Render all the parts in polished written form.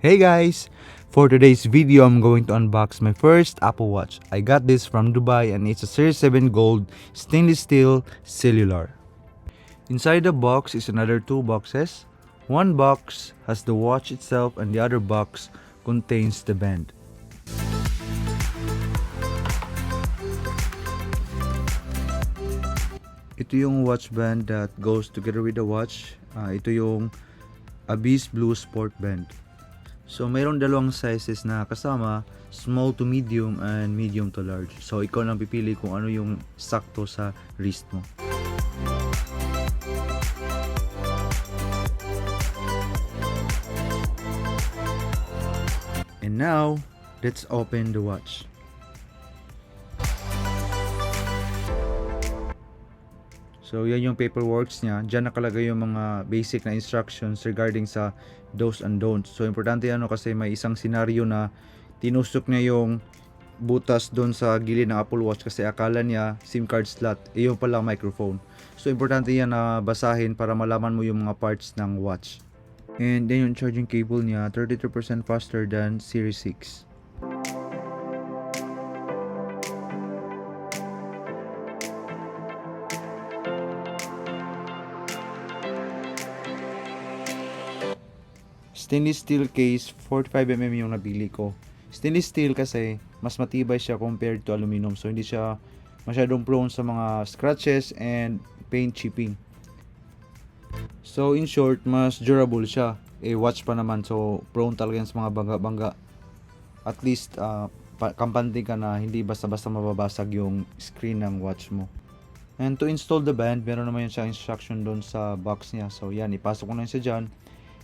Hey guys! For today's video, I'm going to unbox my first Apple Watch. I got this from Dubai and it's a Series 7 Gold stainless steel cellular. Inside the box is another two boxes. One box has the watch itself and the other box contains the band. Ito yung watch band that goes together with the watch. Ito yung Abyss Blue Sport Band. So, mayroong dalawang sizes na kasama, small to medium and medium to large. So, ikaw lang pipili kung ano yung sakto sa wrist mo. And now, let's open the watch. So, yan yung paperworks niya. Diyan nakalagay yung mga basic na instructions regarding sa do's and don'ts. So, importante yan kasi may isang senaryo na tinusok niya yung butas doon sa gilid ng Apple Watch kasi akala niya SIM card slot. Yung pala microphone. So, importante yan na basahin para malaman mo yung mga parts ng watch. And then yung charging cable niya, 33% faster than Series 6. Stainless steel case, 45mm yung nabili ko. Stainless steel kasi mas matibay siya compared to aluminum. So hindi siya masyadong prone sa mga scratches and paint chipping. So in short, mas durable siya. Watch pa naman, so prone talaga yan sa mga bangga-bangga. At least kampante ka na hindi basta-basta mababasag yung screen ng watch mo. And to install the band, meron naman yun siya instruction doon sa box niya. So yan, ipasok ko na yun siya dyan.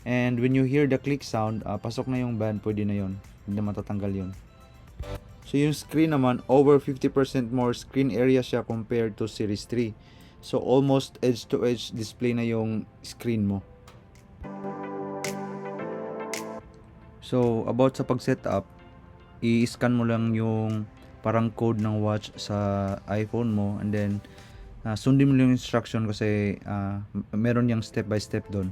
And when you hear the click sound, pasok na yung band, pwede na yun. Hindi na matatanggal yun. So yung screen naman, over 50% more screen area siya compared to Series 3. So almost edge to edge display na yung screen mo. So about sa pag-setup, i-scan mo lang yung parang code ng watch sa iPhone mo and then sundin mo lang yung instruction kasi meron yung step by step doon.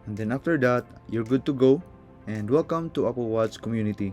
And then after that, you're good to go and welcome to Apple Watch community.